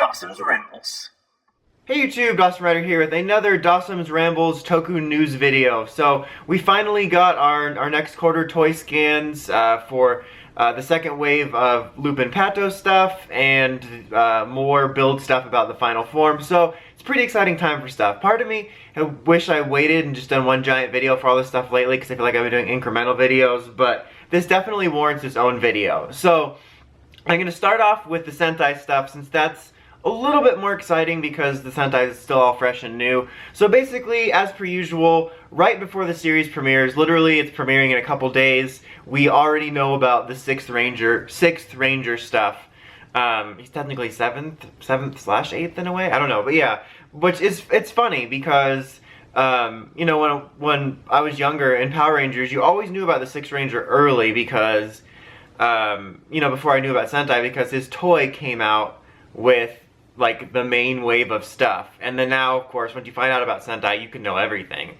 Dosm's Rambles. Hey YouTube, Dosm Rider here with another Dosm's Rambles Toku News video. So we finally got our next quarter toy scans for the second wave of Lupin Pato stuff and more build stuff about the final form. So it's a pretty exciting time for stuff. Part of me I wish I waited and just done one giant video for all this stuff lately because I feel like I've been doing incremental videos, but this definitely warrants its own video. So I'm going to start off with the Sentai stuff since that's a little bit more exciting because the Sentai is still all fresh and new. So basically, as per usual, right before the series premieres, literally it's premiering in a couple days, we already know about the sixth Ranger stuff. He's technically seventh / eighth in a way, I don't know, but yeah, which is, it's funny because you know, when I was younger in Power Rangers, you always knew about the sixth Ranger early because you know, before I knew about Sentai, because his toy came out with like the main wave of stuff. And then now, of course, once you find out about Sentai, you can know everything.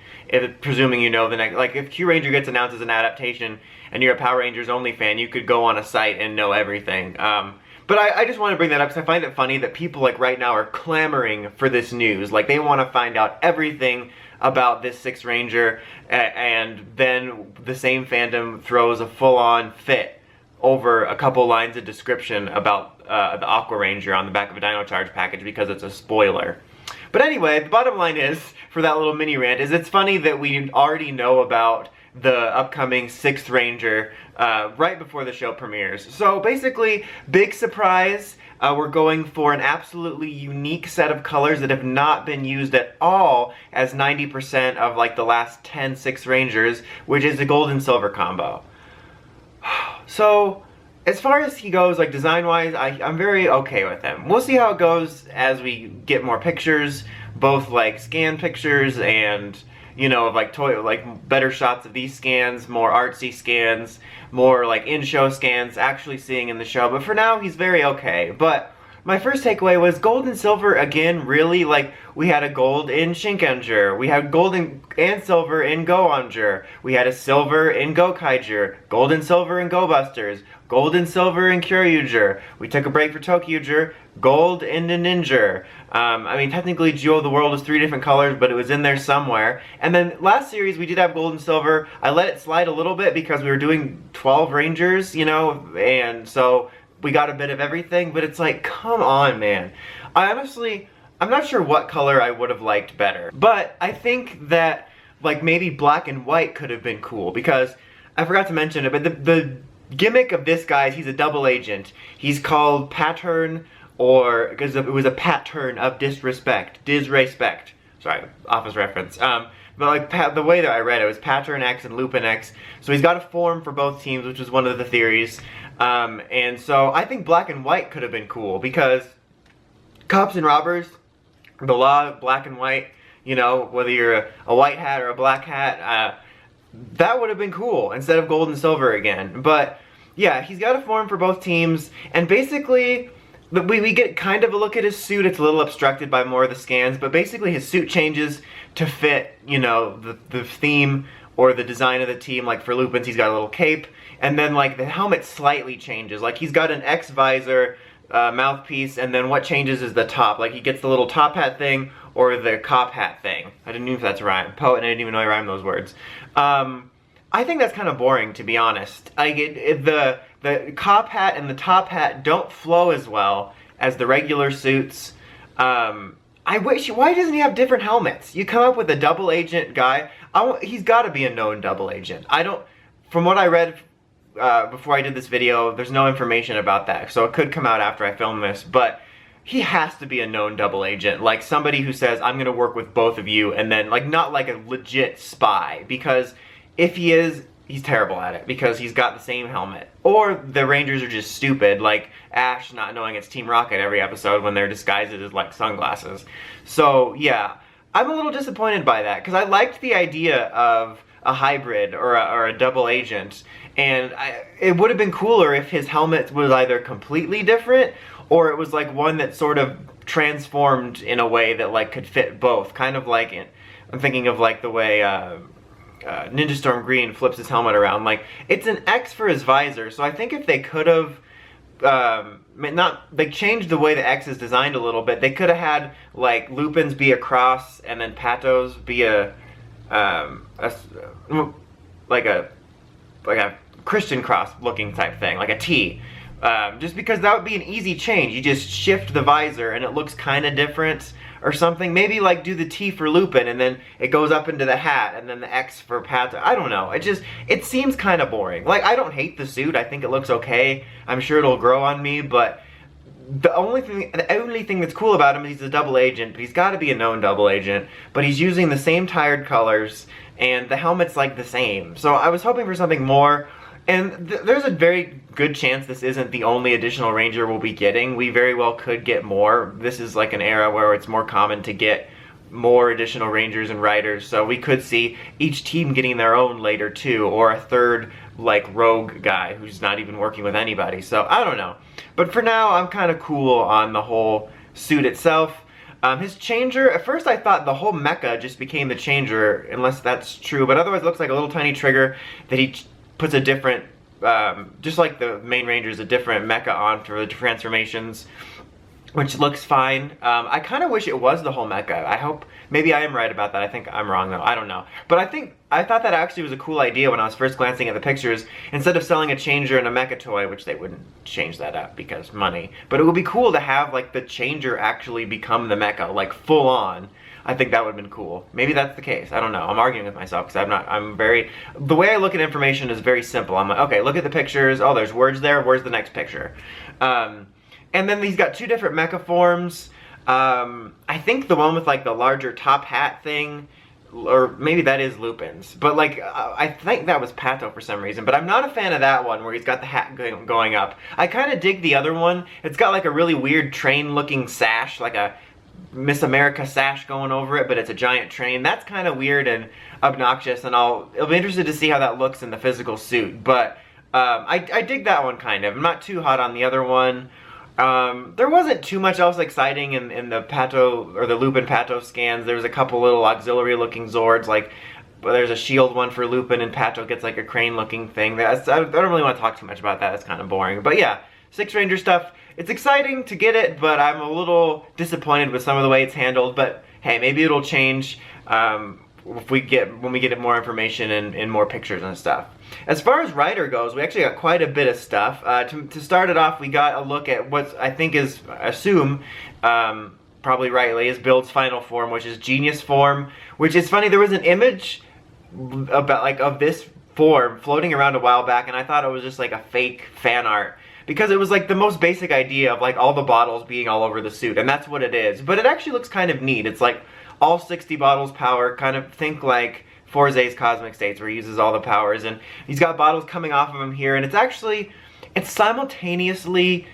Presuming you know the next, like if Q Ranger gets announced as an adaptation and you're a Power Rangers only fan, you could go on a site and know everything. But I just want to bring that up because I find it funny that people like right now are clamoring for this news. Like they want to find out everything about this sixth Ranger, and then the same fandom throws a full-on fit over a couple lines of description about the Aqua Ranger on the back of a Dino Charge package because it's a spoiler. But anyway, the bottom line is, for that little mini rant, is it's funny that we already know about the upcoming sixth Ranger right before the show premieres. So basically, big surprise, we're going for an absolutely unique set of colors that have not been used at all as 90% of like the last 10 sixth Rangers, which is the gold and silver combo. So, as far as he goes, like design-wise, I'm very okay with him. We'll see how it goes as we get more pictures, both like scan pictures and, you know, like better shots of these scans, more artsy scans, more like in-show scans, actually seeing in the show. But for now, he's very okay. But my first takeaway was gold and silver again, really, like, we had a gold in Shinkenger, we had gold and silver in Go-Onger, we had a silver in Go-Kaiger, gold and silver in Go-Busters, gold and silver in Kyoryuger, we took a break for Tokyuger, gold in Ninja. I mean, technically Jewel of the World is 3 different colors, but it was in there somewhere. And then last series we did have gold and silver. I let it slide a little bit because we were doing 12 Rangers, you know, and so we got a bit of everything, but it's like, come on, man. I'm not sure what color I would have liked better, but I think that, like, maybe black and white could have been cool, because I forgot to mention it, but the gimmick of this guy is he's a double agent. He's called Patern, or, because it was a pattern of disrespect. Sorry, office reference. But like, the way that I read it was patern-x and Lupin-X. So he's got a form for both teams, which is one of the theories. And so I think black and white could have been cool, because cops and robbers, the law, black and white, you know, whether you're a white hat or a black hat, that would have been cool instead of gold and silver again. But yeah, he's got a form for both teams, and basically we get kind of a look at his suit. It's a little obstructed by more of the scans, but basically his suit changes to fit, you know, the theme or the design of the team. Like for Lupin's, he's got a little cape, and then like the helmet slightly changes. Like he's got an X visor, mouthpiece, and then what changes is the top. Like he gets the little top hat thing or the cop hat thing. I didn't know if that's rhyme. Poet, and I didn't even know I rhymed those words. I think that's kind of boring, to be honest. The cop hat and the top hat don't flow as well as the regular suits. I wish, why doesn't he have different helmets? You come up with a double agent guy, he's got to be a known double agent. From what I read before I did this video, there's no information about that, so it could come out after I film this, but he has to be a known double agent, like somebody who says, I'm gonna work with both of you, and then, like, not like a legit spy, because if he is, he's terrible at it, because he's got the same helmet. Or the Rangers are just stupid, like Ash not knowing it's Team Rocket every episode when they're disguised as, like, sunglasses. So, yeah, I'm a little disappointed by that, because I liked the idea of a hybrid or a double agent, and it would have been cooler if his helmet was either completely different or it was like one that sort of transformed in a way that like could fit both, kind of like I'm thinking of like the way Ninja Storm Green flips his helmet around. Like, it's an X for his visor, so I think if they could have not, they changed the way the X is designed a little bit. They could have had like Lupin's be a cross and then Pato's be like a Christian cross looking type thing, like a T. Just because that would be an easy change. You just shift the visor and it looks kind of different or something. Maybe like do the T for Lupin and then it goes up into the hat and then the X for Pato. I don't know. It seems kind of boring. Like, I don't hate the suit. I think it looks okay. I'm sure it'll grow on me, but the only thing that's cool about him is he's a double agent, but he's got to be a known double agent. But he's using the same tired colors and the helmet's like the same. So I was hoping for something more. And there's a very good chance this isn't the only additional Ranger we'll be getting. We very well could get more. This is like an era where it's more common to get more additional Rangers and Riders, so we could see each team getting their own later too, or a third like rogue guy who's not even working with anybody. So I don't know. But for now, I'm kind of cool on the whole suit itself. His changer, at first I thought the whole mecha just became the changer, unless that's true, but otherwise it looks like a little tiny trigger that he puts a different, just like the main Ranger's, a different mecha on for the transformations, which looks fine. I kind of wish it was the whole mecha. I hope, maybe I am right about that. I think I'm wrong though, I don't know. But I thought that actually was a cool idea when I was first glancing at the pictures. Instead of selling a changer and a mecha toy, which they wouldn't change that up because money, but it would be cool to have like the changer actually become the mecha, like full on. I think that would have been cool. Maybe that's the case. I don't know. I'm arguing with myself because the way I look at information is very simple. I'm like, okay, look at the pictures. Oh, there's words there. Where's the next picture? And then he's got two different mecha forms. I think the one with like the larger top hat thing, or maybe that is Lupin's. But like, I think that was Pato for some reason. But I'm not a fan of that one where he's got the hat going up. I kind of dig the other one. It's got like a really weird train-looking sash, like a Miss America sash going over it, but it's a giant train. That's kind of weird and obnoxious, and I'll be interested to see how that looks in the physical suit. But I dig that one kind of. I'm not too hot on the other one. There wasn't too much else exciting in the Pato or the Lupin Pato scans. There was a couple little auxiliary looking Zords, like there's a shield one for Lupin and Pato gets like a crane looking thing. I don't really want to talk too much about that. It's kind of boring. But yeah, 6 Ranger stuff. It's exciting to get it, but I'm a little disappointed with some of the way it's handled. But hey, maybe it'll change when we get more information and more pictures and stuff. As far as Rider goes, we actually got quite a bit of stuff. To start it off, we got a look at what I think is, probably rightly, is Build's final form, which is Genius form. Which is funny, there was an image about of this form floating around a while back, and I thought it was just like a fake fan art. Because it was like the most basic idea of like all the bottles being all over the suit, and that's what it is. But it actually looks kind of neat. It's like all 60 bottles power, kind of think like Forze's Cosmic States where he uses all the powers, and he's got bottles coming off of him here, and it's simultaneously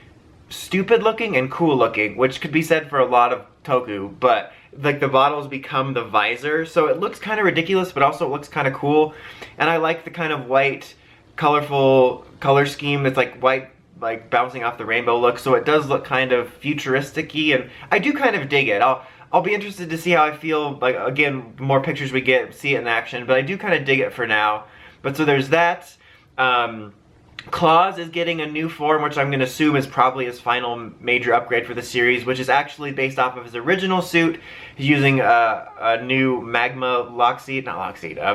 stupid looking and cool looking, which could be said for a lot of Toku, but like the bottles become the visor, so it looks kind of ridiculous, but also it looks kind of cool. And I like the kind of white, colorful color scheme. It's like white, like bouncing off the rainbow look, so it does look kind of futuristic-y, and I do kind of dig it. I'll be interested to see how I feel, like, again, the more pictures we get, see it in action, but I do kind of dig it for now. But so there's that. Claus is getting a new form, which I'm going to assume is probably his final major upgrade for the series, which is actually based off of his original suit. He's using a new magma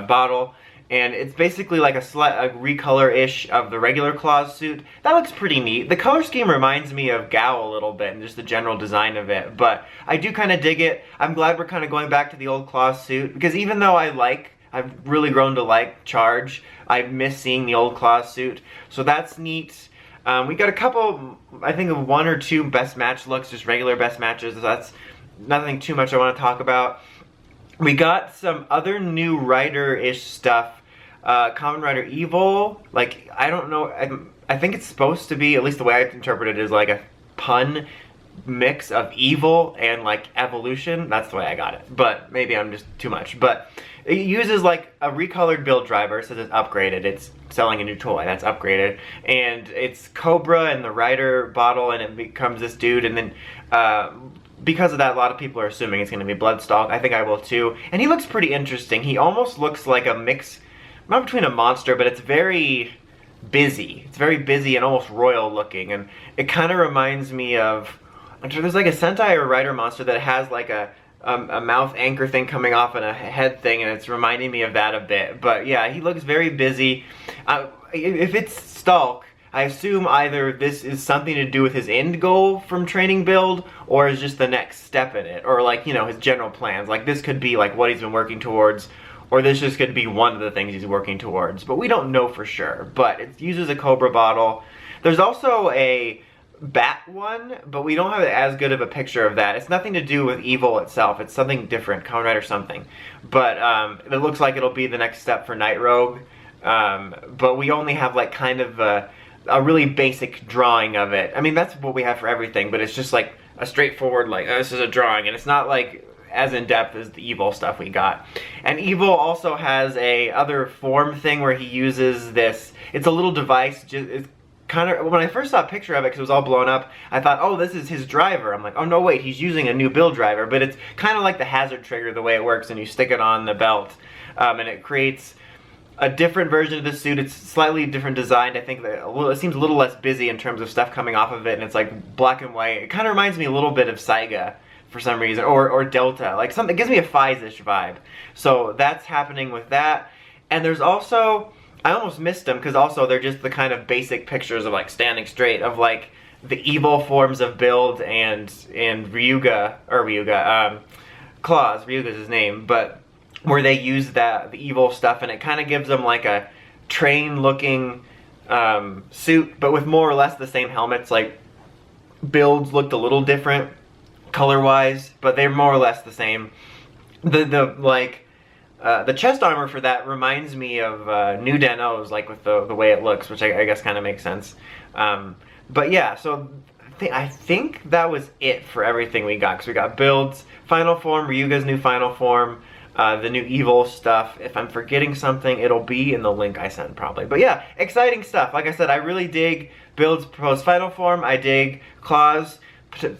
bottle. And it's basically like a recolor-ish of the regular Claus suit. That looks pretty neat. The color scheme reminds me of Gao a little bit, and just the general design of it. But I do kind of dig it. I'm glad we're kind of going back to the old Claus suit, because even though I've really grown to like Charge, I miss seeing the old Claus suit. So that's neat. We got a couple, I think of 1 or 2 best match looks, just regular best matches. So that's nothing too much I want to talk about. We got some other new Rider-ish stuff. Kamen Rider Evil, like, I don't know, I think it's supposed to be, at least the way I interpret it, is like a pun mix of evil and like evolution. That's the way I got it, but maybe I'm just too much. But it uses like a recolored build driver, so it's upgraded. It's selling a new toy that's upgraded, and it's Cobra and the Rider bottle, and it becomes this dude, and then because of that, a lot of people are assuming it's going to be Bloodstalk. I think I will too. And he looks pretty interesting. He almost looks like a mix, not between a monster, but it's very busy. It's very busy and almost royal looking, and it kind of reminds me of, I'm sure there's like a Sentai or Rider monster that has like a mouth anchor thing coming off and a head thing, and it's reminding me of that a bit. But yeah, he looks very busy. If it's Stalk, I assume either this is something to do with his end goal from training build, or is just the next step in it, or like, you know, his general plans. Like this could be like what he's been working towards, or this just could be one of the things he's working towards. But we don't know for sure. But it uses a Cobra bottle. There's also a Bat one, but we don't have as good of a picture of that. It's nothing to do with Evil itself. It's something different, Kamen Rider something. But it looks like it'll be the next step for Night Rogue. But we only have like kind of a really basic drawing of it. I mean, that's what we have for everything, but it's just like a straightforward, like, oh, this is a drawing, and it's not like as in-depth as the Evil stuff we got. And Evil also has a other form thing where he uses this, it's a little device, it's kind of, when I first saw a picture of it, because it was all blown up, I thought, oh, this is his driver. I'm like, oh no, wait, he's using a new build driver, but it's kind of like the hazard trigger, the way it works, and you stick it on the belt, and it creates a different version of the suit. It's slightly different designed. I think that it seems a little less busy in terms of stuff coming off of it, and it's like black and white. It kind of reminds me a little bit of Saiga for some reason, or Delta, like something. It gives me a Fize-ish vibe. So that's happening with that. And there's also, I almost missed them because also they're just the kind of basic pictures of like standing straight of like the evil forms of Build and Claus, Ryuga's his name, but where they use the evil stuff, and it kind of gives them like a train looking suit, but with more or less the same helmets. Like Builds looked a little different color wise, but they're more or less the same. The chest armor for that reminds me of New Den-O's, like with the way it looks, which I guess kind of makes sense. But yeah, so I think that was it for everything we got, because we got Build's final form, Ryuga's new final form, the new Evil stuff. If I'm forgetting something, it'll be in the link I sent probably. But yeah, exciting stuff. Like I said, I really dig Build's proposed final form. I dig Claw's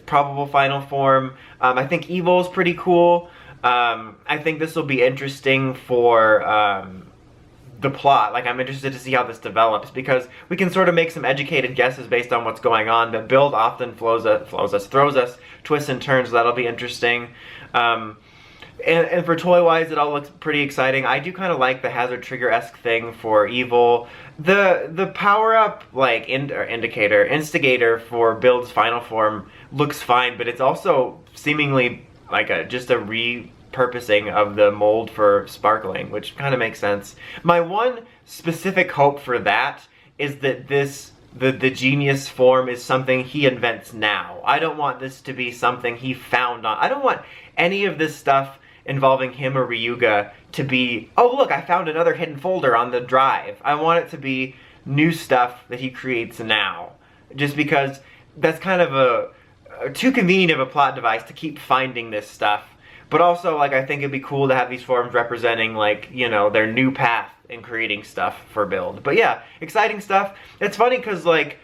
probable final form. I think Evil's pretty cool. I think this will be interesting for the plot. Like, I'm interested to see how this develops, because we can sort of make some educated guesses based on what's going on, but Build often throws us twists and turns, so that'll be interesting. And for toy-wise, it all looks pretty exciting. I do kind of like the Hazard Trigger-esque thing for Evil. The power-up, like, instigator for Build's final form looks fine, but it's also seemingly like just a repurposing of the mold for Sparkling, which kind of makes sense. My one specific hope for that is that the genius form is something he invents now. I don't want this to be something he found on. I don't want any of this stuff involving him or Ryuga to be, oh look, I found another hidden folder on the drive. I want it to be new stuff that he creates now. Just because that's kind of too convenient of a plot device to keep finding this stuff. But also, like, I think it'd be cool to have these forms representing, like, you know, their new path in creating stuff for Build. But yeah, exciting stuff. It's funny because, like,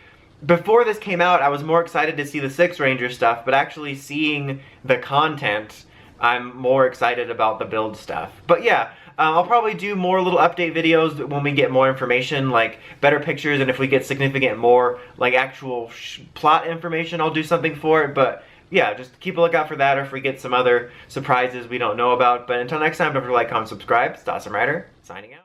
before this came out, I was more excited to see the Six Ranger stuff, but actually seeing the content, I'm more excited about the Build stuff. But yeah, I'll probably do more little update videos when we get more information, like better pictures, and if we get significant more, like, actual plot information, I'll do something for it. But yeah, just keep a lookout for that, or if we get some other surprises we don't know about. But until next time, don't forget to like, comment, subscribe. It's Dosm Rider, signing out.